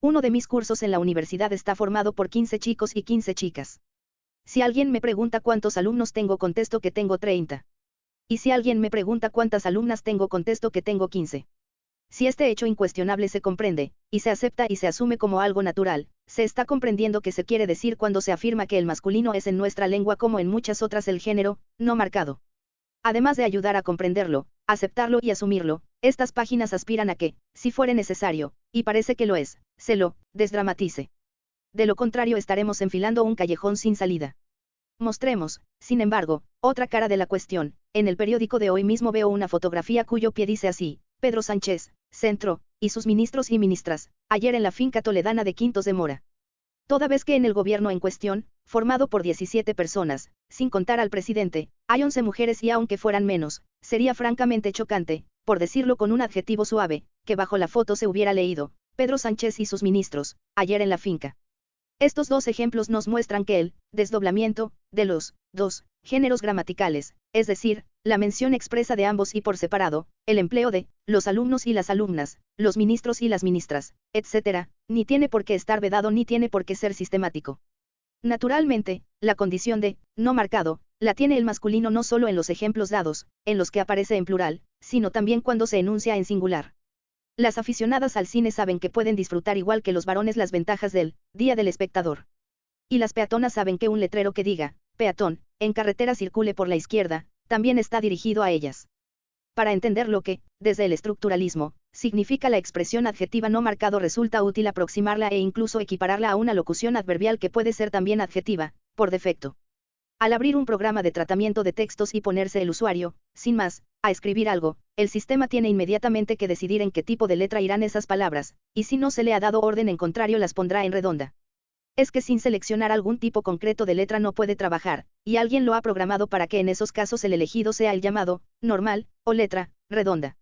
Uno de mis cursos en la universidad está formado por 15 chicos y 15 chicas. Si alguien me pregunta cuántos alumnos tengo, contesto que tengo 30. Y si alguien me pregunta cuántas alumnas tengo, contesto que tengo 15. Si este hecho incuestionable se comprende, y se acepta y se asume como algo natural, se está comprendiendo qué se quiere decir cuando se afirma que el masculino es en nuestra lengua, como en muchas otras, el género no marcado. Además de ayudar a comprenderlo, aceptarlo y asumirlo, estas páginas aspiran a que, si fuere necesario, y parece que lo es, se lo desdramatice. De lo contrario estaremos enfilando un callejón sin salida. Mostremos, sin embargo, otra cara de la cuestión. En el periódico de hoy mismo veo una fotografía cuyo pie dice así: Pedro Sánchez, Centro, y sus ministros y ministras, ayer en la finca toledana de Quintos de Mora. Toda vez que en el gobierno en cuestión, formado por 17 personas, sin contar al presidente, hay 11 mujeres, y aunque fueran menos, sería francamente chocante, por decirlo con un adjetivo suave, que bajo la foto se hubiera leído: Pedro Sánchez y sus ministros, ayer en la finca. Estos dos ejemplos nos muestran que el desdoblamiento de los dos géneros gramaticales, es decir, la mención expresa de ambos y por separado, el empleo de los alumnos y las alumnas, los ministros y las ministras, etc., ni tiene por qué estar vedado ni tiene por qué ser sistemático. Naturalmente, la condición de no marcado la tiene el masculino no solo en los ejemplos dados, en los que aparece en plural, sino también cuando se enuncia en singular. Las aficionadas al cine saben que pueden disfrutar igual que los varones las ventajas del Día del Espectador. Y las peatonas saben que un letrero que diga peatón, en carretera circule por la izquierda, también está dirigido a ellas. Para entender lo que, desde el estructuralismo, significa la expresión adjetiva no marcado, resulta útil aproximarla e incluso equipararla a una locución adverbial que puede ser también adjetiva, por defecto. Al abrir un programa de tratamiento de textos y ponerse el usuario, sin más, a escribir algo, el sistema tiene inmediatamente que decidir en qué tipo de letra irán esas palabras, y si no se le ha dado orden en contrario las pondrá en redonda. Es que sin seleccionar algún tipo concreto de letra no puede trabajar, y alguien lo ha programado para que en esos casos el elegido sea el llamado normal, o letra redonda.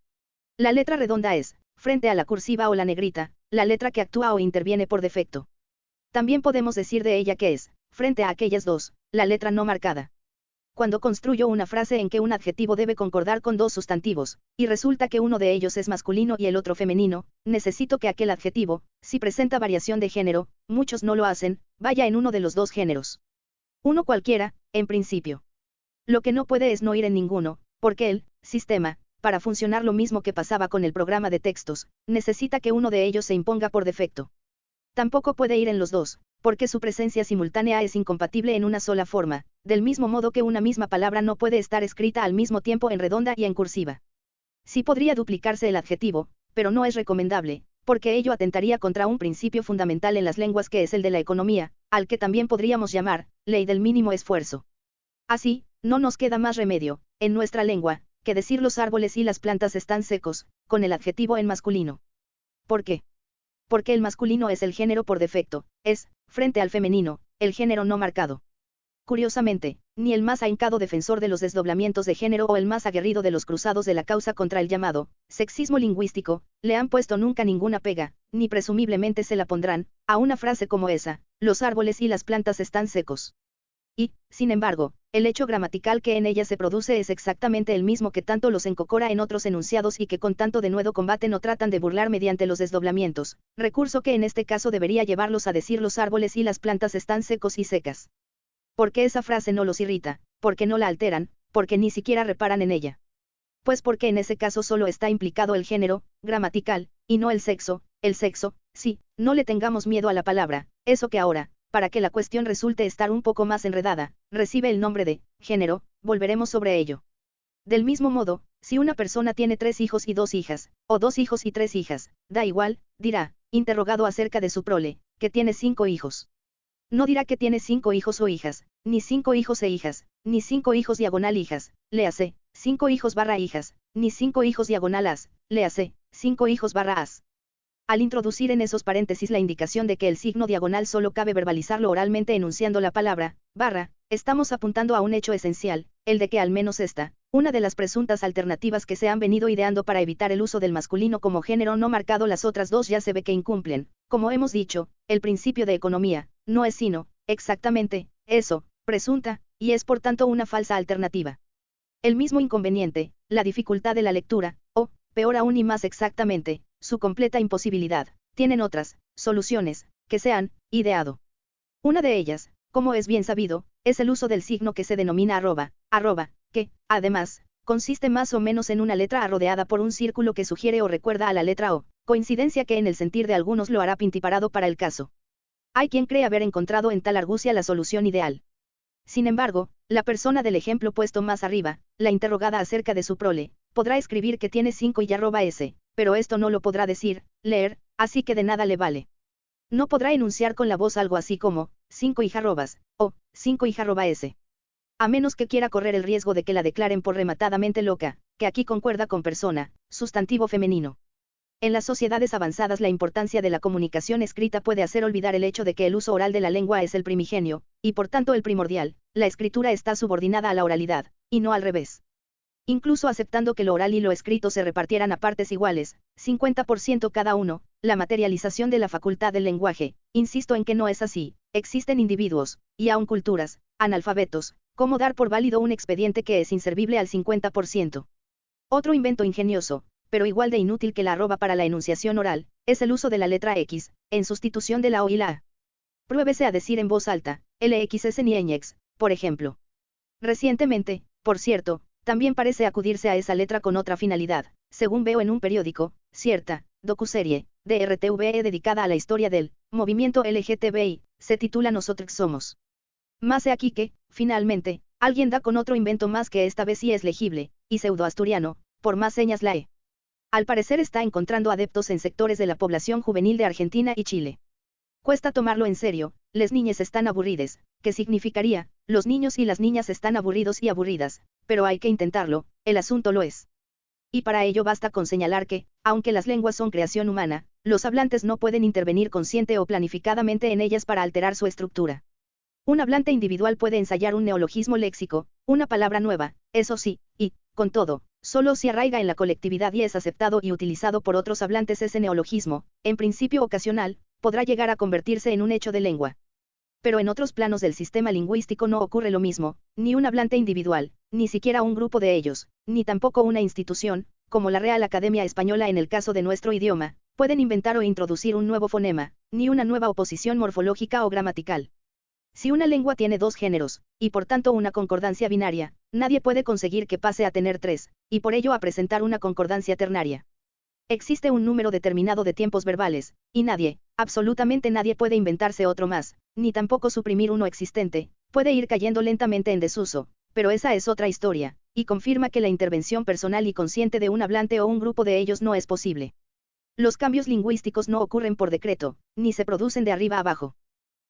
La letra redonda es, frente a la cursiva o la negrita, la letra que actúa o interviene por defecto. También podemos decir de ella que es, frente a aquellas dos, la letra no marcada. Cuando construyo una frase en que un adjetivo debe concordar con dos sustantivos, y resulta que uno de ellos es masculino y el otro femenino, necesito que aquel adjetivo, si presenta variación de género, muchos no lo hacen, vaya en uno de los dos géneros. Uno cualquiera, en principio. Lo que no puede es no ir en ninguno, porque el sistema, para funcionar lo mismo que pasaba con el programa de textos, necesita que uno de ellos se imponga por defecto. Tampoco puede ir en los dos, porque su presencia simultánea es incompatible en una sola forma, del mismo modo que una misma palabra no puede estar escrita al mismo tiempo en redonda y en cursiva. Sí podría duplicarse el adjetivo, pero no es recomendable, porque ello atentaría contra un principio fundamental en las lenguas que es el de la economía, al que también podríamos llamar ley del mínimo esfuerzo. Así, no nos queda más remedio, en nuestra lengua, que decir los árboles y las plantas están secos, con el adjetivo en masculino. ¿Por qué? Porque el masculino es el género por defecto, es, frente al femenino, el género no marcado. Curiosamente, ni el más ahincado defensor de los desdoblamientos de género o el más aguerrido de los cruzados de la causa contra el llamado sexismo lingüístico, le han puesto nunca ninguna pega, ni presumiblemente se la pondrán, a una frase como esa: los árboles y las plantas están secos. Y, sin embargo, el hecho gramatical que en ella se produce es exactamente el mismo que tanto los encocora en otros enunciados y que con tanto denuedo combaten o tratan de burlar mediante los desdoblamientos, recurso que en este caso debería llevarlos a decir los árboles y las plantas están secos y secas. Porque esa frase no los irrita, porque no la alteran, porque ni siquiera reparan en ella. Pues porque en ese caso solo está implicado el género gramatical, y no el sexo, sí, no le tengamos miedo a la palabra, eso que ahora, para que la cuestión resulte estar un poco más enredada, recibe el nombre de género, volveremos sobre ello. Del mismo modo, si una persona tiene 3 hijos y 2 hijas, o 2 hijos y 3 hijas, da igual, dirá, interrogado acerca de su prole, que tiene 5 hijos. No dirá que tiene 5 hijos o hijas, ni 5 hijos e hijas, ni 5 hijos diagonal hijas, léase, 5 hijos barra hijas, ni 5 hijos diagonal as, léase, 5 hijos barra as. Al introducir en esos paréntesis la indicación de que el signo diagonal solo cabe verbalizarlo oralmente enunciando la palabra barra, estamos apuntando a un hecho esencial, el de que al menos esta, una de las presuntas alternativas que se han venido ideando para evitar el uso del masculino como género no marcado, las otras dos ya se ve que incumplen. Como hemos dicho, el principio de economía no es sino, exactamente, eso, presunta, y es por tanto una falsa alternativa. El mismo inconveniente, la dificultad de la lectura, o, peor aún y más exactamente, su completa imposibilidad, tienen otras, soluciones, que se han ideado. Una de ellas, como es bien sabido, es el uso del signo que se denomina arroba, que, además, consiste más o menos en una letra A rodeada por un círculo que sugiere o recuerda a la letra O, coincidencia que en el sentir de algunos lo hará pintiparado para el caso. Hay quien cree haber encontrado en tal argucia la solución ideal. Sin embargo, la persona del ejemplo puesto más arriba, la interrogada acerca de su prole, podrá escribir que tiene 5 y @s, pero esto no lo podrá decir, leer, así que de nada le vale. No podrá enunciar con la voz algo así como, 5 y @, o, 5 y @s. A menos que quiera correr el riesgo de que la declaren por rematadamente loca, que aquí concuerda con persona, sustantivo femenino. En las sociedades avanzadas la importancia de la comunicación escrita puede hacer olvidar el hecho de que el uso oral de la lengua es el primigenio, y por tanto el primordial, la escritura está subordinada a la oralidad, y no al revés. Incluso aceptando que lo oral y lo escrito se repartieran a partes iguales, 50% cada uno, la materialización de la facultad del lenguaje, insisto en que no es así, existen individuos, y aun culturas, analfabetos, ¿cómo dar por válido un expediente que es inservible al 50%? Otro invento ingenioso, pero igual de inútil que la arroba para la enunciación oral, es el uso de la letra X, en sustitución de la O y la A. Pruébese a decir en voz alta, LXS ni ñex, por ejemplo. Recientemente, por cierto, también parece acudirse a esa letra con otra finalidad, según veo en un periódico, cierta docuserie, de RTVE dedicada a la historia del movimiento LGTBI, se titula Nosotros somos. Más he aquí que, finalmente, alguien da con otro invento más que esta vez sí es legible, y pseudo-asturiano, por más señas la E. Al parecer está encontrando adeptos en sectores de la población juvenil de Argentina y Chile. Cuesta tomarlo en serio, les niñes están aburrides, ¿qué significaría? Los niños y las niñas están aburridos y aburridas, pero hay que intentarlo, el asunto lo es. Y para ello basta con señalar que, aunque las lenguas son creación humana, los hablantes no pueden intervenir consciente o planificadamente en ellas para alterar su estructura. Un hablante individual puede ensayar un neologismo léxico, una palabra nueva, eso sí, y, con todo, solo si arraiga en la colectividad y es aceptado y utilizado por otros hablantes ese neologismo, en principio ocasional, podrá llegar a convertirse en un hecho de lengua. Pero en otros planos del sistema lingüístico no ocurre lo mismo, ni un hablante individual, ni siquiera un grupo de ellos, ni tampoco una institución, como la Real Academia Española en el caso de nuestro idioma, pueden inventar o introducir un nuevo fonema, ni una nueva oposición morfológica o gramatical. Si una lengua tiene dos géneros, y por tanto una concordancia binaria, nadie puede conseguir que pase a tener tres, y por ello a presentar una concordancia ternaria. Existe un número determinado de tiempos verbales, y nadie, absolutamente nadie puede inventarse otro más, ni tampoco suprimir uno existente, puede ir cayendo lentamente en desuso, pero esa es otra historia, y confirma que la intervención personal y consciente de un hablante o un grupo de ellos no es posible. Los cambios lingüísticos no ocurren por decreto, ni se producen de arriba abajo.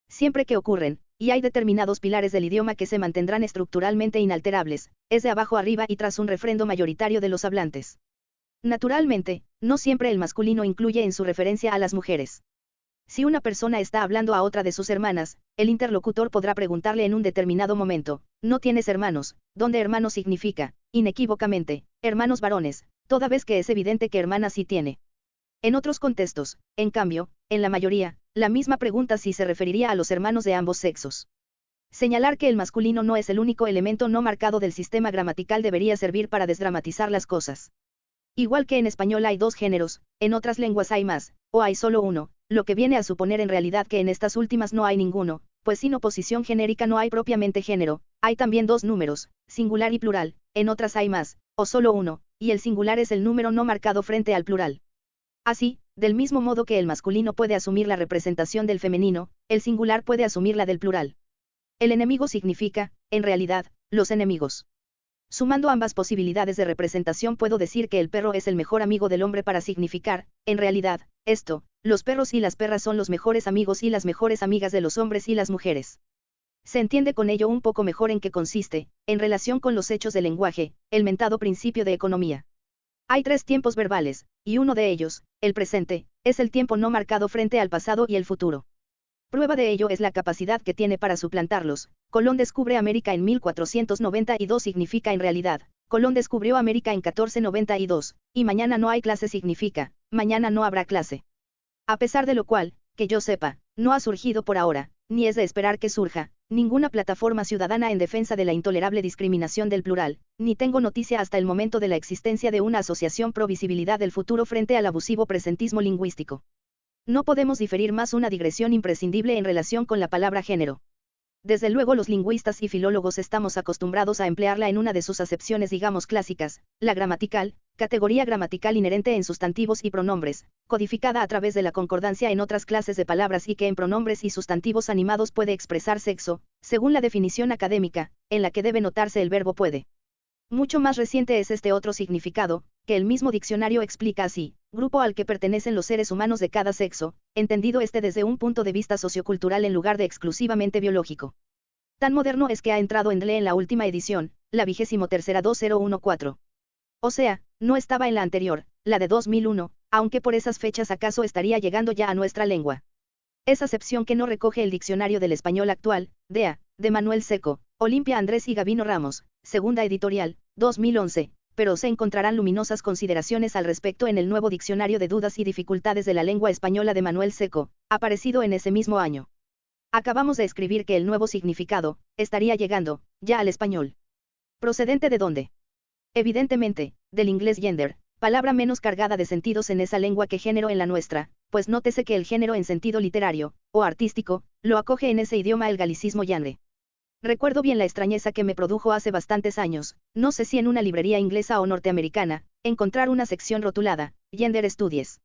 Siempre que ocurren, y hay determinados pilares del idioma que se mantendrán estructuralmente inalterables, es de abajo arriba y tras un refrendo mayoritario de los hablantes. Naturalmente, no siempre el masculino incluye en su referencia a las mujeres. Si una persona está hablando a otra de sus hermanas, el interlocutor podrá preguntarle en un determinado momento, ¿no tienes hermanos?, donde hermano significa, inequívocamente, hermanos varones, toda vez que es evidente que hermana sí tiene. En otros contextos, en cambio, en la mayoría, la misma pregunta sí se referiría a los hermanos de ambos sexos. Señalar que el masculino no es el único elemento no marcado del sistema gramatical debería servir para desdramatizar las cosas. Igual que en español hay dos géneros, en otras lenguas hay más, o hay solo uno, lo que viene a suponer en realidad que en estas últimas no hay ninguno, pues sin oposición genérica no hay propiamente género, hay también dos números, singular y plural, en otras hay más, o solo uno, y el singular es el número no marcado frente al plural. Así, del mismo modo que el masculino puede asumir la representación del femenino, el singular puede asumir la del plural. El enemigo significa, en realidad, los enemigos. Sumando ambas posibilidades de representación puedo decir que el perro es el mejor amigo del hombre para significar, en realidad, esto, los perros y las perras son los mejores amigos y las mejores amigas de los hombres y las mujeres. Se entiende con ello un poco mejor en qué consiste, en relación con los hechos del lenguaje, el mentado principio de economía. Hay tres tiempos verbales, y uno de ellos, el presente, es el tiempo no marcado frente al pasado y el futuro. Prueba de ello es la capacidad que tiene para suplantarlos. Colón descubre América en 1492 significa en realidad, Colón descubrió América en 1492, y mañana no hay clase significa, mañana no habrá clase. A pesar de lo cual, que yo sepa, no ha surgido por ahora, ni es de esperar que surja, ninguna plataforma ciudadana en defensa de la intolerable discriminación del plural, ni tengo noticia hasta el momento de la existencia de una asociación pro visibilidad del futuro frente al abusivo presentismo lingüístico. No podemos diferir más una digresión imprescindible en relación con la palabra género. Desde luego los lingüistas y filólogos estamos acostumbrados a emplearla en una de sus acepciones digamos clásicas, la gramatical, categoría gramatical inherente en sustantivos y pronombres, codificada a través de la concordancia en otras clases de palabras y que en pronombres y sustantivos animados puede expresar sexo, según la definición académica, en la que debe notarse el verbo puede. Mucho más reciente es este otro significado, que el mismo diccionario explica así: grupo al que pertenecen los seres humanos de cada sexo, entendido este desde un punto de vista sociocultural en lugar de exclusivamente biológico. Tan moderno es que ha entrado en DLE en la última edición, la 23ª 2014. O sea, no estaba en la anterior, la de 2001, aunque por esas fechas acaso estaría llegando ya a nuestra lengua. Es acepción que no recoge el Diccionario del Español Actual, DEA, de Manuel Seco, Olimpia Andrés y Gavino Ramos, segunda editorial, 2011, pero se encontrarán luminosas consideraciones al respecto en el nuevo Diccionario de Dudas y Dificultades de la Lengua Española de Manuel Seco, aparecido en ese mismo año. Acabamos de escribir que el nuevo significado estaría llegando ya al español. ¿Procedente de dónde? Evidentemente, del inglés gender, palabra menos cargada de sentidos en esa lengua que género en la nuestra, pues nótese que el género en sentido literario, o artístico, lo acoge en ese idioma el galicismo genre. Recuerdo bien la extrañeza que me produjo hace bastantes años, no sé si en una librería inglesa o norteamericana, encontrar una sección rotulada, Gender Studies.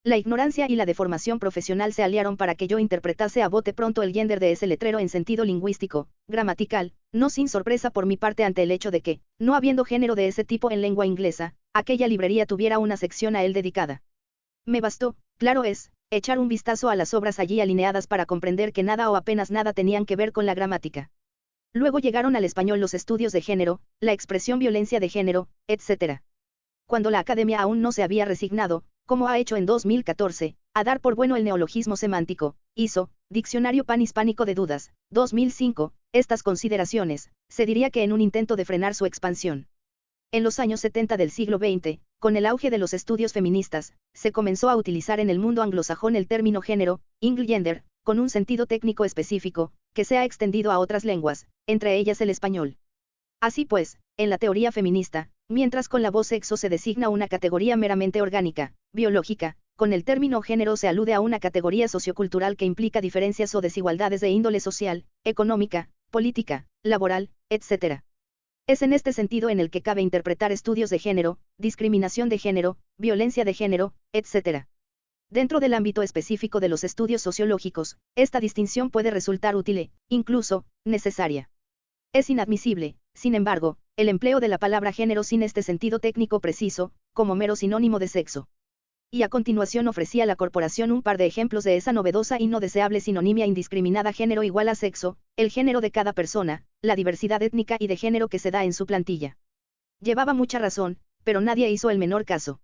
La ignorancia y la deformación profesional se aliaron para que yo interpretase a bote pronto el gender de ese letrero en sentido lingüístico, gramatical, no sin sorpresa por mi parte ante el hecho de que, no habiendo género de ese tipo en lengua inglesa, aquella librería tuviera una sección a él dedicada. Me bastó, claro es, echar un vistazo a las obras allí alineadas para comprender que nada o apenas nada tenían que ver con la gramática. Luego llegaron al español los estudios de género, la expresión violencia de género, etc. Cuando la academia aún no se había resignado, como ha hecho en 2014, a dar por bueno el neologismo semántico, hizo, Diccionario Panhispánico de Dudas, 2005, estas consideraciones, se diría que en un intento de frenar su expansión. En los años 70 del siglo XX, con el auge de los estudios feministas, se comenzó a utilizar en el mundo anglosajón el término género, English-gender, con un sentido técnico específico, que se ha extendido a otras lenguas, entre ellas el español. Así pues, en la teoría feminista, mientras con la voz sexo se designa una categoría meramente orgánica, biológica, con el término género se alude a una categoría sociocultural que implica diferencias o desigualdades de índole social, económica, política, laboral, etc. Es en este sentido en el que cabe interpretar estudios de género, discriminación de género, violencia de género, etc. Dentro del ámbito específico de los estudios sociológicos, esta distinción puede resultar útil, incluso, necesaria. Es inadmisible, sin embargo, el empleo de la palabra género sin este sentido técnico preciso, como mero sinónimo de sexo. Y a continuación ofrecía la corporación un par de ejemplos de esa novedosa y no deseable sinonimia indiscriminada género igual a sexo, el género de cada persona, la diversidad étnica y de género que se da en su plantilla. Llevaba mucha razón, pero nadie hizo el menor caso.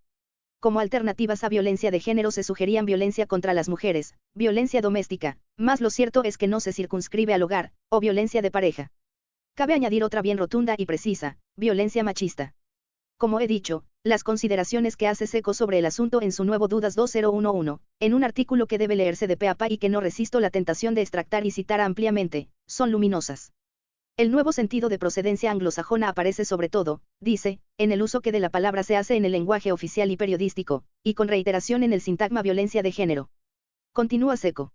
Como alternativas a violencia de género se sugerían violencia contra las mujeres, violencia doméstica, más lo cierto es que no se circunscribe al hogar, o violencia de pareja. Cabe añadir otra bien rotunda y precisa, violencia machista. Como he dicho, las consideraciones que hace Seco sobre el asunto en su nuevo Dudas 2011, en un artículo que debe leerse de pe a pa y que no resisto la tentación de extractar y citar ampliamente, son luminosas. El nuevo sentido de procedencia anglosajona aparece sobre todo, dice, en el uso que de la palabra se hace en el lenguaje oficial y periodístico, y con reiteración en el sintagma violencia de género. Continúa Seco.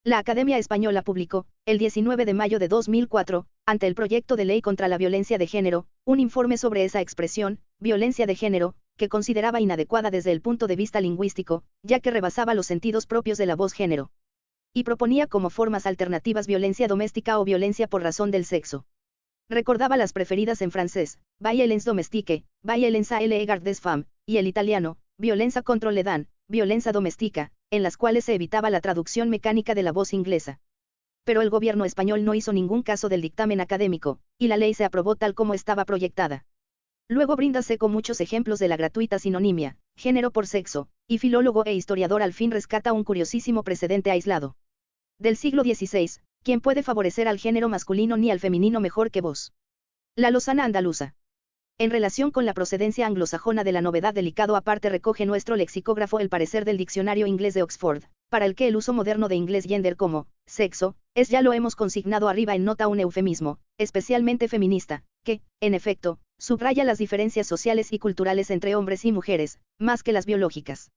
La Academia Española publicó, el 19 de mayo de 2004, ante el proyecto de ley contra la violencia de género, un informe sobre esa expresión, violencia de género, que consideraba inadecuada desde el punto de vista lingüístico, ya que rebasaba los sentidos propios de la voz género. Y proponía como formas alternativas violencia doméstica o violencia por razón del sexo. Recordaba las preferidas en francés, violence domestique, violence à l'égard des femmes, y el italiano, violenza contro le donne, violencia doméstica, en las cuales se evitaba la traducción mecánica de la voz inglesa. Pero el gobierno español no hizo ningún caso del dictamen académico, y la ley se aprobó tal como estaba proyectada. Luego brinda Seco muchos ejemplos de la gratuita sinonimia, género por sexo, y filólogo e historiador al fin rescata un curiosísimo precedente aislado. Del siglo XVI, ¿quién puede favorecer al género masculino ni al femenino mejor que vos? La Lozana andaluza. En relación con la procedencia anglosajona de la novedad delicado aparte recoge nuestro lexicógrafo el parecer del diccionario inglés de Oxford, para el que el uso moderno de inglés gender como sexo, es ya lo hemos consignado arriba en nota un eufemismo, especialmente feminista, que, en efecto, subraya las diferencias sociales y culturales entre hombres y mujeres, más que las biológicas.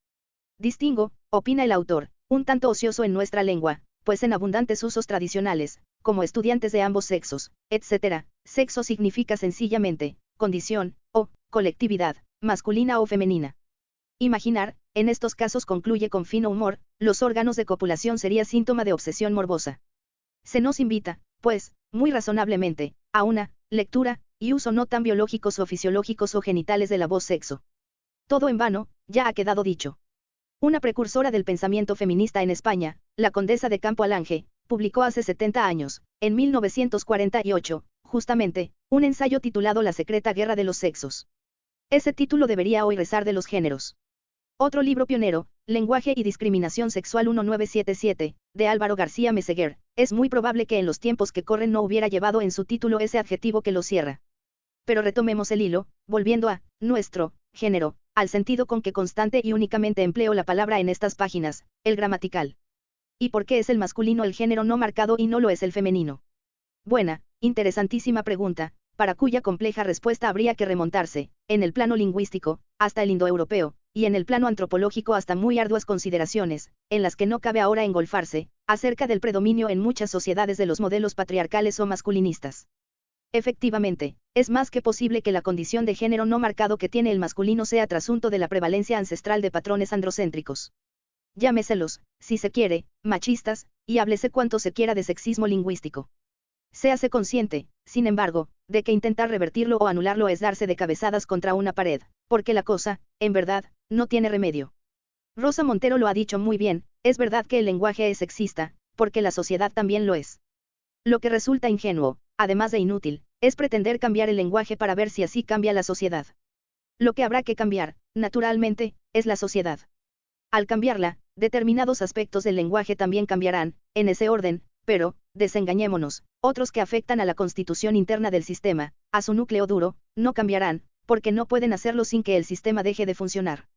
Distingo, opina el autor, un tanto ocioso en nuestra lengua, pues en abundantes usos tradicionales, como estudiantes de ambos sexos, etc., sexo significa sencillamente, condición, o, colectividad, masculina o femenina. Imaginar, en estos casos concluye con fino humor, los órganos de copulación sería síntoma de obsesión morbosa. Se nos invita, pues, muy razonablemente, a una lectura y uso no tan biológicos o fisiológicos o genitales de la voz sexo. Todo en vano, ya ha quedado dicho. Una precursora del pensamiento feminista en España, la condesa de Campo Alange, publicó hace 70 años, en 1948, justamente, un ensayo titulado La secreta guerra de los sexos. Ese título debería hoy rezar de los géneros. Otro libro pionero, Lenguaje y discriminación sexual 1977, de Álvaro García Meseguer, es muy probable que en los tiempos que corren no hubiera llevado en su título ese adjetivo que lo cierra. Pero retomemos el hilo, volviendo a nuestro género, al sentido con que constante y únicamente empleo la palabra en estas páginas, el gramatical. ¿Y por qué es el masculino el género no marcado y no lo es el femenino? Buena, interesantísima pregunta, para cuya compleja respuesta habría que remontarse, en el plano lingüístico, hasta el indoeuropeo, y en el plano antropológico hasta muy arduas consideraciones, en las que no cabe ahora engolfarse, acerca del predominio en muchas sociedades de los modelos patriarcales o masculinistas. Efectivamente, es más que posible que la condición de género no marcado que tiene el masculino sea trasunto de la prevalencia ancestral de patrones androcéntricos. Llámeselos, si se quiere, machistas, y háblese cuanto se quiera de sexismo lingüístico. Séase consciente, sin embargo, de que intentar revertirlo o anularlo es darse de cabezadas contra una pared, porque la cosa, en verdad, no tiene remedio. Rosa Montero lo ha dicho muy bien, es verdad que el lenguaje es sexista, porque la sociedad también lo es. Lo que resulta ingenuo, además de inútil, es pretender cambiar el lenguaje para ver si así cambia la sociedad. Lo que habrá que cambiar, naturalmente, es la sociedad. Al cambiarla, determinados aspectos del lenguaje también cambiarán, en ese orden, pero, desengañémonos, otros que afectan a la constitución interna del sistema, a su núcleo duro, no cambiarán, porque no pueden hacerlo sin que el sistema deje de funcionar.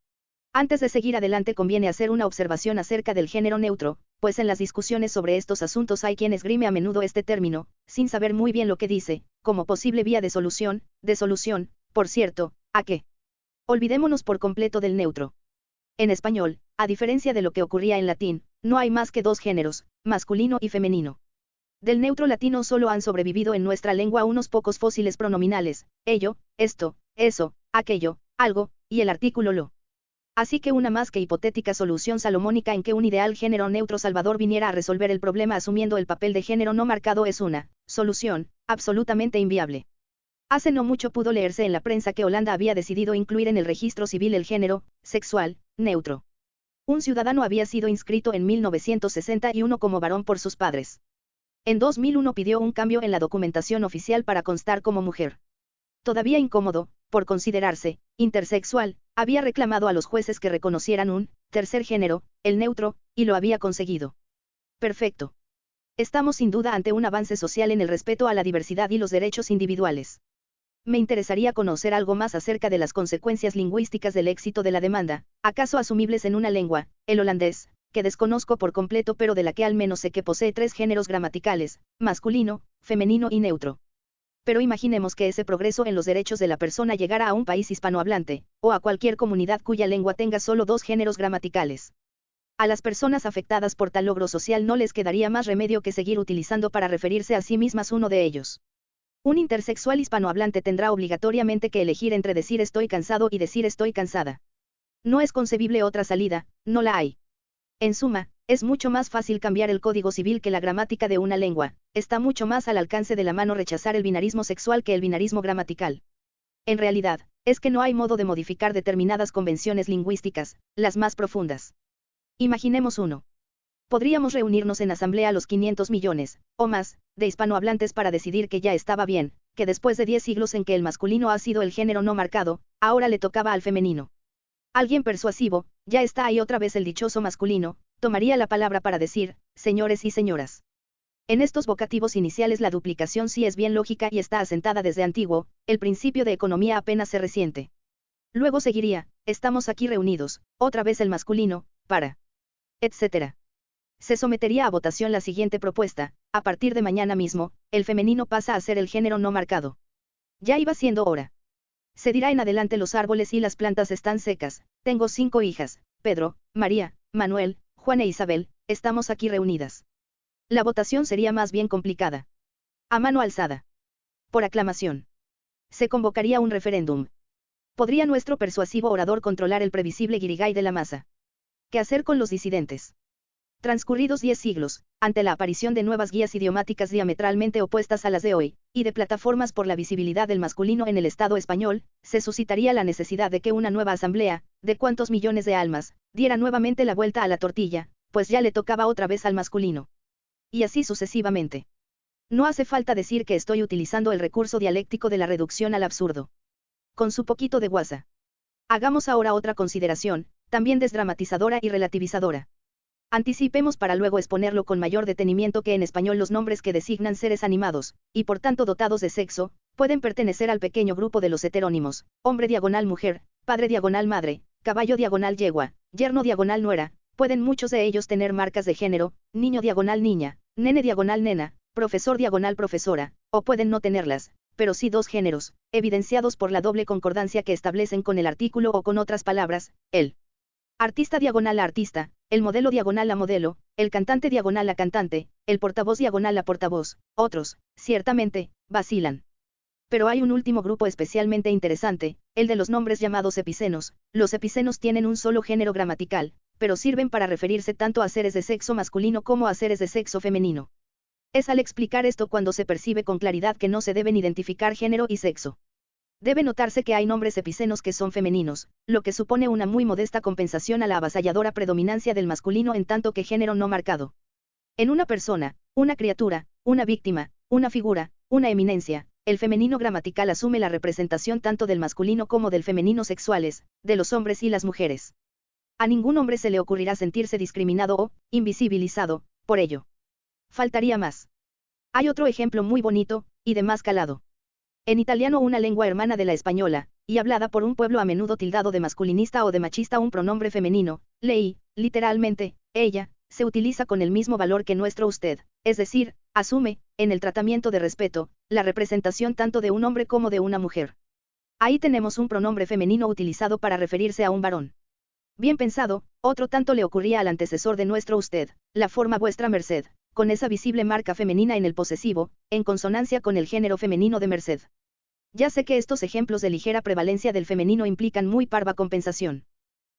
Antes de seguir adelante conviene hacer una observación acerca del género neutro, pues en las discusiones sobre estos asuntos hay quien esgrime a menudo este término, sin saber muy bien lo que dice, como posible vía de solución, por cierto, ¿a qué? Olvidémonos por completo del neutro. En español, a diferencia de lo que ocurría en latín, no hay más que dos géneros, masculino y femenino. Del neutro latino solo han sobrevivido en nuestra lengua unos pocos fósiles pronominales, ello, esto, eso, aquello, algo, y el artículo lo. Así que una más que hipotética solución salomónica en que un ideal género neutro salvador viniera a resolver el problema asumiendo el papel de género no marcado es una solución absolutamente inviable. Hace no mucho pudo leerse en la prensa que Holanda había decidido incluir en el registro civil el género sexual neutro. Un ciudadano había sido inscrito en 1961 como varón por sus padres. En 2001 pidió un cambio en la documentación oficial para constar como mujer. Todavía incómodo, por considerarse intersexual, había reclamado a los jueces que reconocieran un tercer género, el neutro, y lo había conseguido. Perfecto. Estamos sin duda ante un avance social en el respeto a la diversidad y los derechos individuales. Me interesaría conocer algo más acerca de las consecuencias lingüísticas del éxito de la demanda, acaso asumibles en una lengua, el holandés, que desconozco por completo pero de la que al menos sé que posee tres géneros gramaticales, masculino, femenino y neutro. Pero imaginemos que ese progreso en los derechos de la persona llegara a un país hispanohablante, o a cualquier comunidad cuya lengua tenga solo dos géneros gramaticales. A las personas afectadas por tal logro social no les quedaría más remedio que seguir utilizando para referirse a sí mismas uno de ellos. Un intersexual hispanohablante tendrá obligatoriamente que elegir entre decir estoy cansado y decir estoy cansada. No es concebible otra salida, no la hay. En suma, es mucho más fácil cambiar el código civil que la gramática de una lengua, está mucho más al alcance de la mano rechazar el binarismo sexual que el binarismo gramatical. En realidad, es que no hay modo de modificar determinadas convenciones lingüísticas, las más profundas. Imaginemos uno. Podríamos reunirnos en asamblea los 500 millones, o más, de hispanohablantes para decidir que ya estaba bien, que después de 10 siglos en que el masculino ha sido el género no marcado, ahora le tocaba al femenino. Alguien persuasivo, ya está ahí otra vez el dichoso masculino, tomaría la palabra para decir, señores y señoras. En estos vocativos iniciales la duplicación sí es bien lógica y está asentada desde antiguo, el principio de economía apenas se resiente. Luego seguiría, estamos aquí reunidos, otra vez el masculino, para. Etcétera. Se sometería a votación la siguiente propuesta, a partir de mañana mismo, el femenino pasa a ser el género no marcado. Ya iba siendo hora. Se dirá en adelante los árboles y las plantas están secas, tengo 5 hijas, Pedro, María, Manuel, Juan e Isabel, estamos aquí reunidas. La votación sería más bien complicada. A mano alzada. Por aclamación. Se convocaría un referéndum. ¿Podría nuestro persuasivo orador controlar el previsible guirigay de la masa? ¿Qué hacer con los disidentes? Transcurridos 10 siglos, ante la aparición de nuevas guías idiomáticas diametralmente opuestas a las de hoy, y de plataformas por la visibilidad del masculino en el Estado español, se suscitaría la necesidad de que una nueva asamblea, de cuantos millones de almas, diera nuevamente la vuelta a la tortilla, pues ya le tocaba otra vez al masculino. Y así sucesivamente. No hace falta decir que estoy utilizando el recurso dialéctico de la reducción al absurdo. Con su poquito de guasa. Hagamos ahora otra consideración, también desdramatizadora y relativizadora. Anticipemos para luego exponerlo con mayor detenimiento que en español los nombres que designan seres animados, y por tanto dotados de sexo, pueden pertenecer al pequeño grupo de los heterónimos: hombre diagonal mujer, padre diagonal madre, caballo diagonal yegua, yerno diagonal nuera. Pueden muchos de ellos tener marcas de género: niño diagonal niña, nene diagonal nena, profesor diagonal profesora, o pueden no tenerlas, pero sí dos géneros, evidenciados por la doble concordancia que establecen con el artículo o con otras palabras: el artista diagonal a artista, el modelo diagonal a modelo, el cantante diagonal a cantante, el portavoz diagonal a portavoz. Otros, ciertamente, vacilan. Pero hay un último grupo especialmente interesante, el de los nombres llamados epicenos. Los epicenos tienen un solo género gramatical, pero sirven para referirse tanto a seres de sexo masculino como a seres de sexo femenino. Es al explicar esto cuando se percibe con claridad que no se deben identificar género y sexo. Debe notarse que hay nombres epicenos que son femeninos, lo que supone una muy modesta compensación a la avasalladora predominancia del masculino en tanto que género no marcado. En una persona, una criatura, una víctima, una figura, una eminencia, el femenino gramatical asume la representación tanto del masculino como del femenino sexuales, de los hombres y las mujeres. A ningún hombre se le ocurrirá sentirse discriminado o invisibilizado por ello. Faltaría más. Hay otro ejemplo muy bonito, y de más calado. En italiano, una lengua hermana de la española, y hablada por un pueblo a menudo tildado de masculinista o de machista, un pronombre femenino, lei, literalmente, ella, se utiliza con el mismo valor que nuestro usted, es decir, asume, en el tratamiento de respeto, la representación tanto de un hombre como de una mujer. Ahí tenemos un pronombre femenino utilizado para referirse a un varón. Bien pensado, otro tanto le ocurría al antecesor de nuestro usted, la forma vuestra merced, con esa visible marca femenina en el posesivo, en consonancia con el género femenino de merced. Ya sé que estos ejemplos de ligera prevalencia del femenino implican muy parva compensación.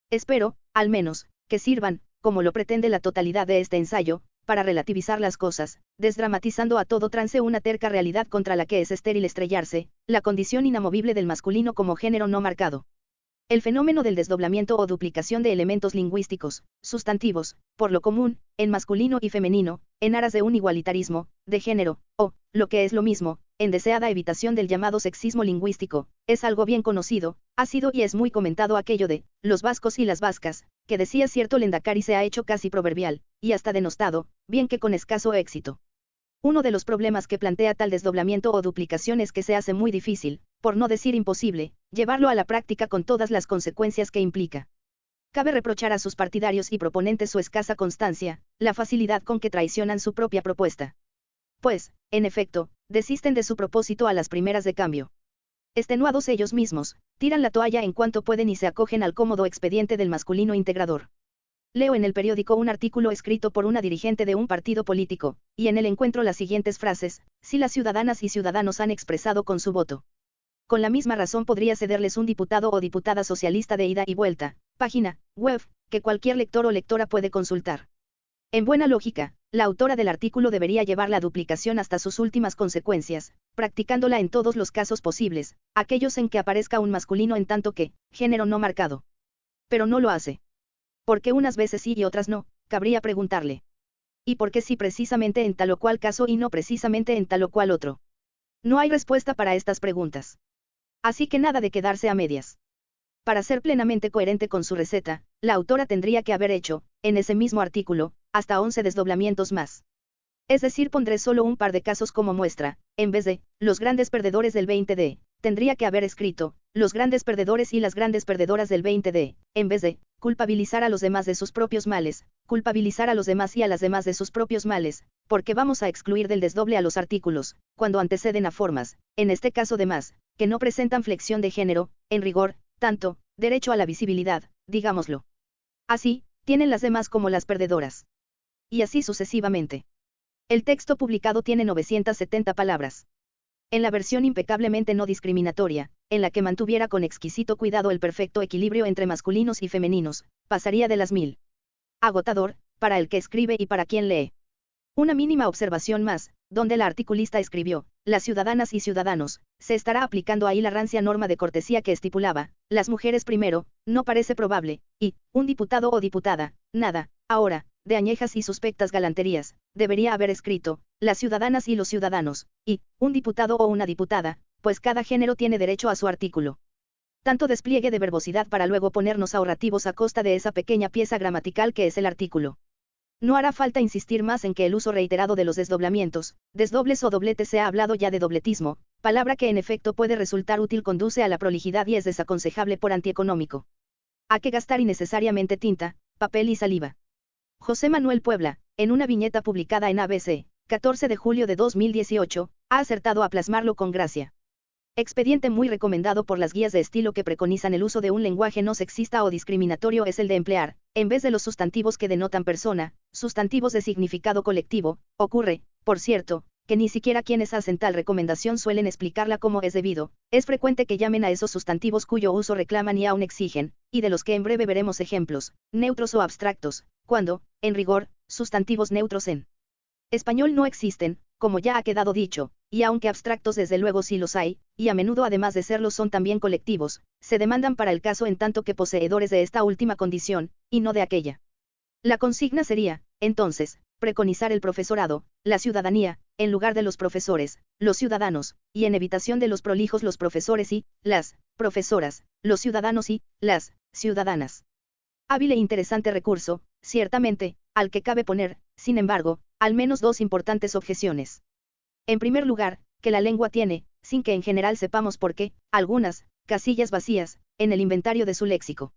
Espero, al menos, que sirvan, como lo pretende la totalidad de este ensayo, para relativizar las cosas, desdramatizando a todo trance una terca realidad contra la que es estéril estrellarse, la condición inamovible del masculino como género no marcado. El fenómeno del desdoblamiento o duplicación de elementos lingüísticos, sustantivos, por lo común, en masculino y femenino, en aras de un igualitarismo, de género, o, lo que es lo mismo, en deseada evitación del llamado sexismo lingüístico, es algo bien conocido, ha sido y es muy comentado aquello de, los vascos y las vascas, que decía cierto Lendakari se ha hecho casi proverbial, y hasta denostado, bien que con escaso éxito. Uno de los problemas que plantea tal desdoblamiento o duplicación es que se hace muy difícil, por no decir imposible, llevarlo a la práctica con todas las consecuencias que implica. Cabe reprochar a sus partidarios y proponentes su escasa constancia, la facilidad con que traicionan su propia propuesta. Pues, en efecto, desisten de su propósito a las primeras de cambio. Extenuados ellos mismos, tiran la toalla en cuanto pueden y se acogen al cómodo expediente del masculino integrador. Leo en el periódico un artículo escrito por una dirigente de un partido político, y en él encuentro las siguientes frases: si las ciudadanas y ciudadanos han expresado con su voto. Con la misma razón podría cederles un diputado o diputada socialista de ida y vuelta, página, web, que cualquier lector o lectora puede consultar. En buena lógica, la autora del artículo debería llevar la duplicación hasta sus últimas consecuencias, practicándola en todos los casos posibles, aquellos en que aparezca un masculino en tanto que, género no marcado. Pero no lo hace. ¿Por qué unas veces sí y otras no?, cabría preguntarle. ¿Y por qué sí precisamente en tal o cual caso y no precisamente en tal o cual otro? No hay respuesta para estas preguntas. Así que nada de quedarse a medias. Para ser plenamente coherente con su receta, la autora tendría que haber hecho, en ese mismo artículo, hasta 11 desdoblamientos más. Es decir, pondré solo un par de casos como muestra, en vez de, los grandes perdedores del 20D, tendría que haber escrito, los grandes perdedores y las grandes perdedoras del 20D, en vez de, culpabilizar a los demás de sus propios males, culpabilizar a los demás y a las demás de sus propios males, porque vamos a excluir del desdoble a los artículos, cuando anteceden a formas, en este caso de más, que no presentan flexión de género, en rigor, tanto, derecho a la visibilidad, digámoslo así, tienen las demás como las perdedoras. Y así sucesivamente. El texto publicado tiene 970 palabras. En la versión impecablemente no discriminatoria, en la que mantuviera con exquisito cuidado el perfecto equilibrio entre masculinos y femeninos, pasaría de las 1000. Agotador, para el que escribe y para quien lee. Una mínima observación más, donde la articulista escribió, las ciudadanas y ciudadanos, se estará aplicando ahí la rancia norma de cortesía que estipulaba, las mujeres primero, no parece probable, y, un diputado o diputada, nada, ahora, de añejas y suspectas galanterías, debería haber escrito, las ciudadanas y los ciudadanos, y, un diputado o una diputada, pues cada género tiene derecho a su artículo. Tanto despliegue de verbosidad para luego ponernos ahorrativos a costa de esa pequeña pieza gramatical que es el artículo. No hará falta insistir más en que el uso reiterado de los desdoblamientos, desdobles o dobletes, se ha hablado ya de dobletismo, palabra que en efecto puede resultar útil, conduce a la prolijidad y es desaconsejable por antieconómico. ¿A qué gastar innecesariamente tinta, papel y saliva? José Manuel Puebla, en una viñeta publicada en ABC, 14 de julio de 2018, ha acertado a plasmarlo con gracia. Expediente muy recomendado por las guías de estilo que preconizan el uso de un lenguaje no sexista o discriminatorio es el de emplear, en vez de los sustantivos que denotan persona, sustantivos de significado colectivo. Ocurre, por cierto, que ni siquiera quienes hacen tal recomendación suelen explicarla como es debido. Es frecuente que llamen a esos sustantivos cuyo uso reclaman y aún exigen, y de los que en breve veremos ejemplos, neutros o abstractos, cuando, en rigor, sustantivos neutros en español no existen, como ya ha quedado dicho, y aunque abstractos desde luego sí los hay, y a menudo además de serlos son también colectivos, se demandan para el caso en tanto que poseedores de esta última condición, y no de aquella. La consigna sería, entonces, preconizar el profesorado, la ciudadanía, en lugar de los profesores, los ciudadanos, y en evitación de los prolijos los profesores y, las, profesoras, los ciudadanos y, las, ciudadanas. Hábil e interesante recurso, ciertamente, al que cabe poner, sin embargo, al menos dos importantes objeciones. En primer lugar, que la lengua tiene, sin que en general sepamos por qué, algunas, casillas vacías, en el inventario de su léxico.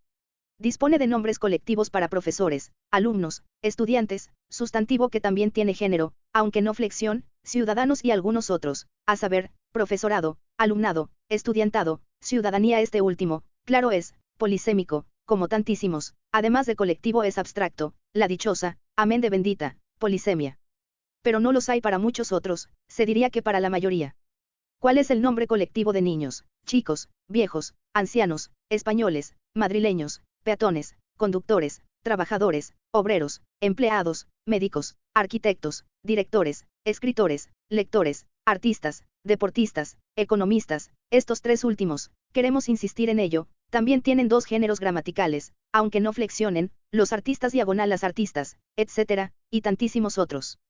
Dispone de nombres colectivos para profesores, alumnos, estudiantes, sustantivo que también tiene género, aunque no flexión, ciudadanos y algunos otros, a saber, profesorado, alumnado, estudiantado, ciudadanía. Este último, claro es, polisémico, como tantísimos, además de colectivo es abstracto, la dichosa, amén de bendita, polisemia. Pero no los hay para muchos otros, se diría que para la mayoría. ¿Cuál es el nombre colectivo de niños, chicos, viejos, ancianos, españoles, madrileños, peatones, conductores, trabajadores, obreros, empleados, médicos, arquitectos, directores, escritores, lectores, artistas, deportistas, economistas? Estos tres últimos, queremos insistir en ello, también tienen dos géneros gramaticales, aunque no flexionen, los artistas diagonal las artistas, etc., y tantísimos otros.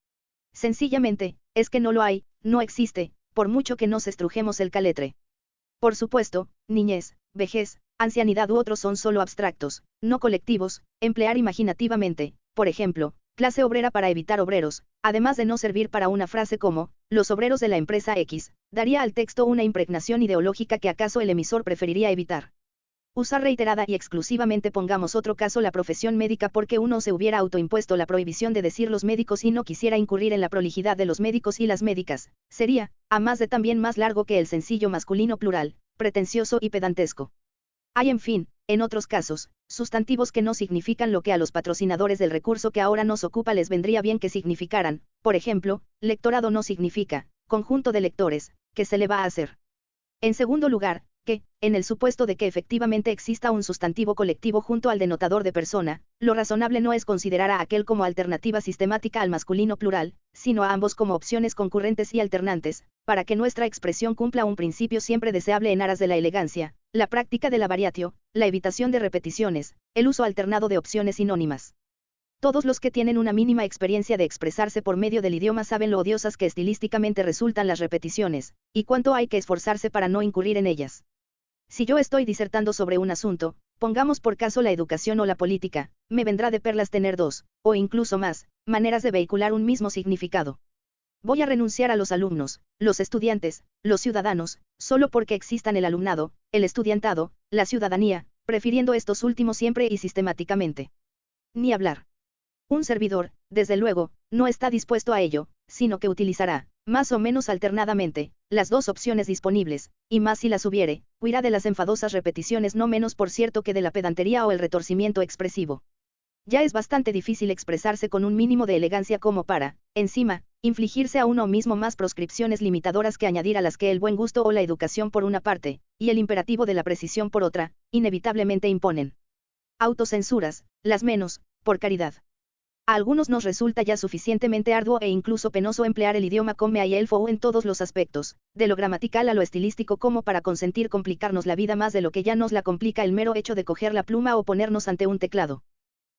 Sencillamente, es que no lo hay, no existe, por mucho que nos estrujemos el caletre. Por supuesto, niñez, vejez, ancianidad u otros son solo abstractos, no colectivos. Emplear imaginativamente, por ejemplo, clase obrera para evitar obreros, además de no servir para una frase como, los obreros de la empresa X, daría al texto una impregnación ideológica que acaso el emisor preferiría evitar. Usar reiterada y exclusivamente, pongamos otro caso, la profesión médica, porque uno se hubiera autoimpuesto la prohibición de decir los médicos y no quisiera incurrir en la prolijidad de los médicos y las médicas, sería, a más de también más largo que el sencillo masculino plural, pretencioso y pedantesco. Hay en fin, en otros casos, sustantivos que no significan lo que a los patrocinadores del recurso que ahora nos ocupa les vendría bien que significaran. Por ejemplo, lectorado no significa, conjunto de lectores, ¿qué se le va a hacer? En segundo lugar, que, en el supuesto de que efectivamente exista un sustantivo colectivo junto al denotador de persona, lo razonable no es considerar a aquel como alternativa sistemática al masculino plural, sino a ambos como opciones concurrentes y alternantes, para que nuestra expresión cumpla un principio siempre deseable en aras de la elegancia, la práctica de la variatio, la evitación de repeticiones, el uso alternado de opciones sinónimas. Todos los que tienen una mínima experiencia de expresarse por medio del idioma saben lo odiosas que estilísticamente resultan las repeticiones, y cuánto hay que esforzarse para no incurrir en ellas. Si yo estoy disertando sobre un asunto, pongamos por caso la educación o la política, me vendrá de perlas tener dos, o incluso más, maneras de vehicular un mismo significado. Voy a renunciar a los alumnos, los estudiantes, los ciudadanos, solo porque existan el alumnado, el estudiantado, la ciudadanía, prefiriendo estos últimos siempre y sistemáticamente. Ni hablar. Un servidor, desde luego, no está dispuesto a ello, sino que utilizará, más o menos alternadamente, las dos opciones disponibles, y más si las hubiere, huirá de las enfadosas repeticiones no menos por cierto que de la pedantería o el retorcimiento expresivo. Ya es bastante difícil expresarse con un mínimo de elegancia como para, encima, infligirse a uno mismo más proscripciones limitadoras que añadir a las que el buen gusto o la educación por una parte, y el imperativo de la precisión por otra, inevitablemente imponen. Autocensuras, las menos, por caridad. A algunos nos resulta ya suficientemente arduo e incluso penoso emplear el idioma come y elfo en todos los aspectos, de lo gramatical a lo estilístico, como para consentir complicarnos la vida más de lo que ya nos la complica el mero hecho de coger la pluma o ponernos ante un teclado.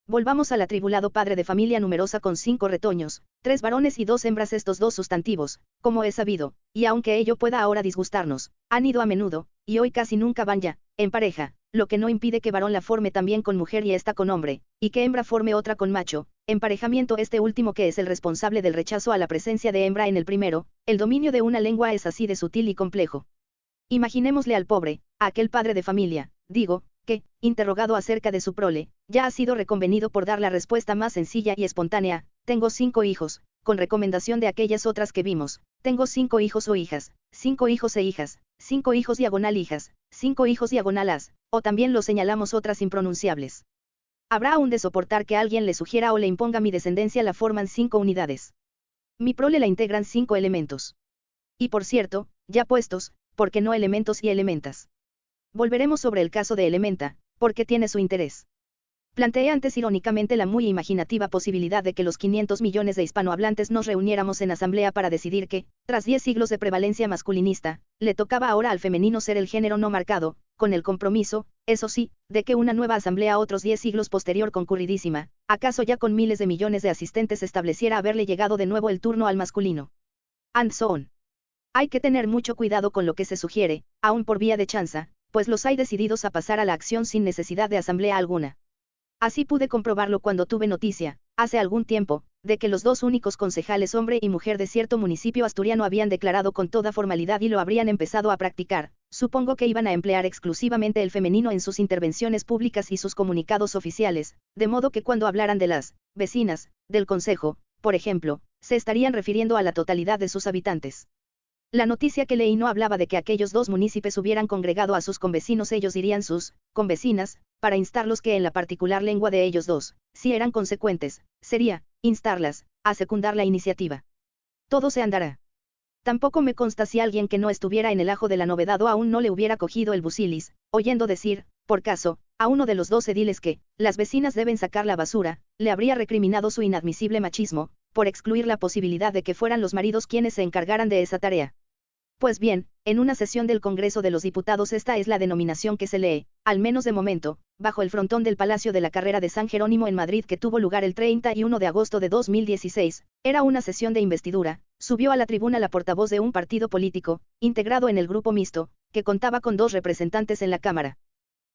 Volvamos al atribulado padre de familia numerosa con 5 retoños, 3 varones y 2 hembras. Estos 2 sustantivos, como es sabido, y aunque ello pueda ahora disgustarnos, han ido a menudo, y hoy casi nunca van ya, en pareja, lo que no impide que varón la forme también con mujer y esta con hombre, y que hembra forme otra con macho, emparejamiento este último que es el responsable del rechazo a la presencia de hembra en el primero. El dominio de una lengua es así de sutil y complejo. Imaginémosle al pobre, a aquel padre de familia, digo, que, interrogado acerca de su prole, ya ha sido reconvenido por dar la respuesta más sencilla y espontánea: tengo 5 hijos, con recomendación de aquellas otras que vimos: tengo 5 hijos o hijas, 5 hijos e hijas, 5 hijos diagonal hijas, 5 hijos diagonal as, o también lo señalamos otras impronunciables. Habrá aún de soportar que alguien le sugiera o le imponga: mi descendencia la forman 5 unidades. Mi prole la integran 5 elementos. Y por cierto, ya puestos, ¿por qué no elementos y elementas? Volveremos sobre el caso de Elementa, porque tiene su interés. Planteé antes irónicamente la muy imaginativa posibilidad de que los 500 millones de hispanohablantes nos reuniéramos en asamblea para decidir que, tras 10 siglos de prevalencia masculinista, le tocaba ahora al femenino ser el género no marcado, con el compromiso, eso sí, de que una nueva asamblea otros 10 siglos posterior concurridísima, acaso ya con miles de millones de asistentes, estableciera haberle llegado de nuevo el turno al masculino. And so on. Hay que tener mucho cuidado con lo que se sugiere, aun por vía de chanza, pues los hay decididos a pasar a la acción sin necesidad de asamblea alguna. Así pude comprobarlo cuando tuve noticia, hace algún tiempo, de que los 2 únicos concejales hombre y mujer de cierto municipio asturiano habían declarado con toda formalidad y lo habrían empezado a practicar. Supongo que iban a emplear exclusivamente el femenino en sus intervenciones públicas y sus comunicados oficiales, de modo que cuando hablaran de las vecinas del concejo, por ejemplo, se estarían refiriendo a la totalidad de sus habitantes. La noticia que leí no hablaba de que aquellos 2 municipios hubieran congregado a sus convecinos, ellos dirían sus convecinas, para instarlos que en la particular lengua de ellos 2, si eran consecuentes, sería instarlas a secundar la iniciativa. Todo se andará. Tampoco me consta si alguien que no estuviera en el ajo de la novedad o aún no le hubiera cogido el busilis, oyendo decir, por caso, a uno de los 2 ediles que las vecinas deben sacar la basura, le habría recriminado su inadmisible machismo, por excluir la posibilidad de que fueran los maridos quienes se encargaran de esa tarea. Pues bien, en una sesión del Congreso de los Diputados esta es la denominación que se lee, al menos de momento, bajo el frontón del Palacio de la Carrera de San Jerónimo en Madrid, que tuvo lugar el 31 de agosto de 2016, era una sesión de investidura. Subió a la tribuna la portavoz de un partido político, integrado en el grupo mixto, que contaba con 2 representantes en la Cámara.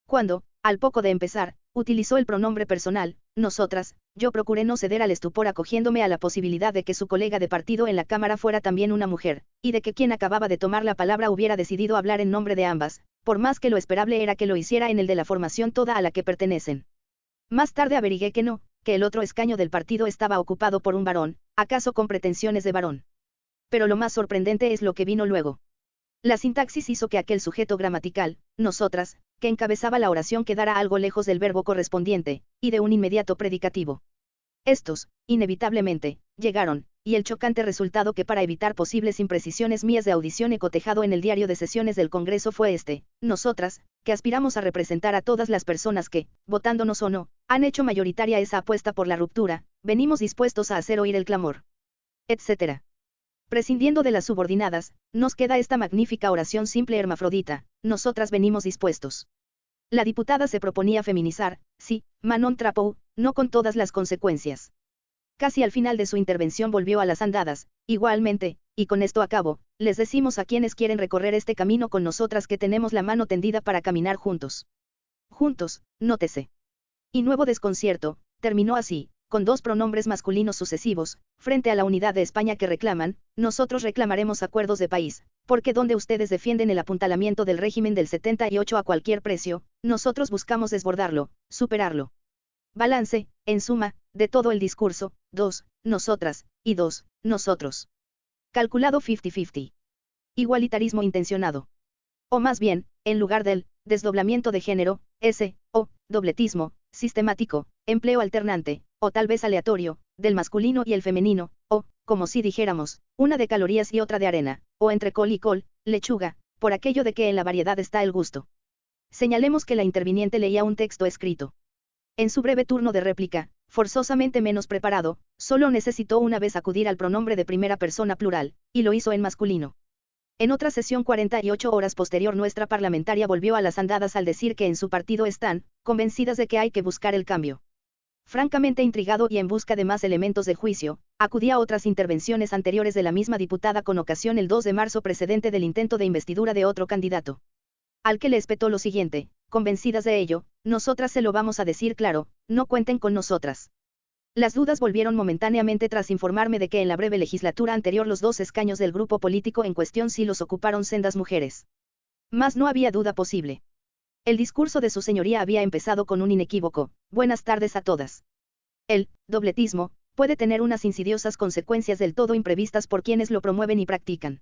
Cuando, al poco de empezar, utilizó el pronombre personal, nosotras, yo procuré no ceder al estupor acogiéndome a la posibilidad de que su colega de partido en la Cámara fuera también una mujer, y de que quien acababa de tomar la palabra hubiera decidido hablar en nombre de ambas, por más que lo esperable era que lo hiciera en el de la formación toda a la que pertenecen. Más tarde averigué que no, que el otro escaño del partido estaba ocupado por un varón, acaso con pretensiones de varón. Pero lo más sorprendente es lo que vino luego. La sintaxis hizo que aquel sujeto gramatical, nosotras, que encabezaba la oración quedara algo lejos del verbo correspondiente, y de un inmediato predicativo. Estos, inevitablemente, llegaron, y el chocante resultado que para evitar posibles imprecisiones mías de audición he cotejado en el diario de sesiones del Congreso fue este: nosotras, que aspiramos a representar a todas las personas que, votándonos o no, han hecho mayoritaria esa apuesta por la ruptura, venimos dispuestos a hacer oír el clamor. Etcétera. Prescindiendo de las subordinadas, nos queda esta magnífica oración simple hermafrodita: nosotras venimos dispuestos. La diputada se proponía feminizar, sí, Manon Trapou, no con todas las consecuencias. Casi al final de su intervención volvió a las andadas: igualmente, y con esto acabo, les decimos a quienes quieren recorrer este camino con nosotras que tenemos la mano tendida para caminar juntos. Juntos, nótese. Y nuevo desconcierto, terminó así, con 2 pronombres masculinos sucesivos, frente a la unidad de España que reclaman: nosotros reclamaremos acuerdos de país, porque donde ustedes defienden el apuntalamiento del régimen del 78 a cualquier precio, nosotros buscamos desbordarlo, superarlo. Balance, en suma, de todo el discurso: 2, nosotras, y 2, nosotros. Calculado 50-50. Igualitarismo intencionado. O más bien, en lugar del desdoblamiento de género, ese, o dobletismo, sistemático, empleo alternante, o tal vez aleatorio, del masculino y el femenino, o, como si dijéramos, una de calorías y otra de arena, o entre col y col, lechuga, por aquello de que en la variedad está el gusto. Señalemos que la interviniente leía un texto escrito. En su breve turno de réplica, forzosamente menos preparado, solo necesitó una vez acudir al pronombre de primera persona plural, y lo hizo en masculino. En otra sesión 48 horas posterior nuestra parlamentaria volvió a las andadas al decir que en su partido están, convencidas de que hay que buscar el cambio. Francamente intrigado y en busca de más elementos de juicio, acudí a otras intervenciones anteriores de la misma diputada con ocasión el 2 de marzo precedente del intento de investidura de otro candidato. Al que le espetó lo siguiente: convencidas de ello, nosotras se lo vamos a decir claro, no cuenten con nosotras. Las dudas volvieron momentáneamente tras informarme de que en la breve legislatura anterior los 2 escaños del grupo político en cuestión sí los ocuparon sendas mujeres. Mas no había duda posible. El discurso de su señoría había empezado con un inequívoco: buenas tardes a todas. El dobletismo puede tener unas insidiosas consecuencias del todo imprevistas por quienes lo promueven y practican.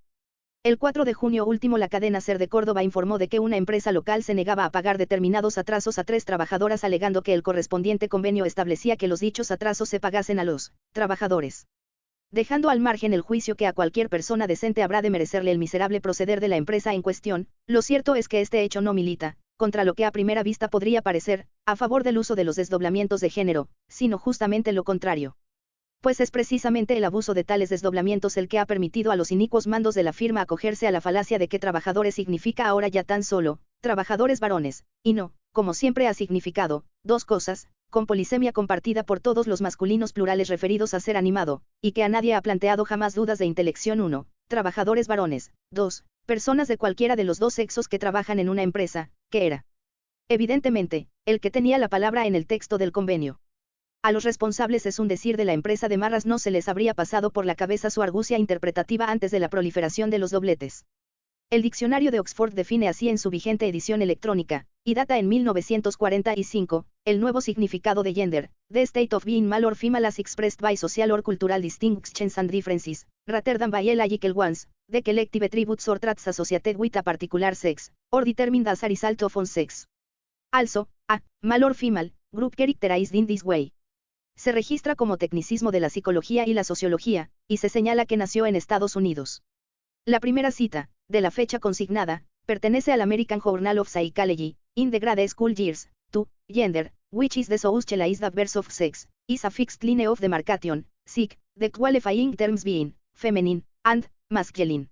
El 4 de junio último la cadena SER de Córdoba informó de que una empresa local se negaba a pagar determinados atrasos a 3 trabajadoras alegando que el correspondiente convenio establecía que los dichos atrasos se pagasen a los trabajadores. Dejando al margen el juicio que a cualquier persona decente habrá de merecerle el miserable proceder de la empresa en cuestión, lo cierto es que este hecho no milita, contra lo que a primera vista podría parecer, a favor del uso de los desdoblamientos de género, sino justamente lo contrario. Pues es precisamente el abuso de tales desdoblamientos el que ha permitido a los inicuos mandos de la firma acogerse a la falacia de que trabajadores significa ahora ya tan solo, trabajadores varones, y no, como siempre ha significado, dos cosas, con polisemia compartida por todos los masculinos plurales referidos a ser animado, y que a nadie ha planteado jamás dudas de intelección. 1. Trabajadores varones. 2. Personas de cualquiera de los dos sexos que trabajan en una empresa, que era, evidentemente, el que tenía la palabra en el texto del convenio. A los responsables es un decir de la empresa de Marras no se les habría pasado por la cabeza su argucia interpretativa antes de la proliferación de los dobletes. El diccionario de Oxford define así en su vigente edición electrónica, y data en 1945, el nuevo significado de gender: the state of being male or female as expressed by social or cultural distinctions and differences, rather than by logical ones, the collective attributes or traits associated with a particular sex, or determined as a result of on sex. Also, a male or female group characterized in this way se registra como tecnicismo de la psicología y la sociología, y se señala que nació en Estados Unidos. La primera cita, de la fecha consignada, pertenece al American Journal of Psychology, in the grade school years, to gender, which is the socialized adverse of sex, is a fixed line of demarcation, sic, the qualifying terms being, feminine, and, masculine.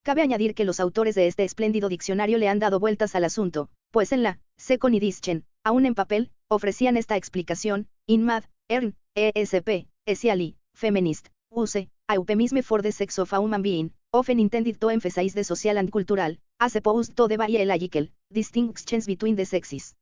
Cabe añadir que los autores de este espléndido diccionario le han dado vueltas al asunto, pues en la Second Edition, aún en papel, ofrecían esta explicación: in mad, earn, esp, essentially, feminist, use, a euphemism for the sex of a human being, often intended to emphasize the social and cultural, as opposed to the biological, distinctions between the sexes.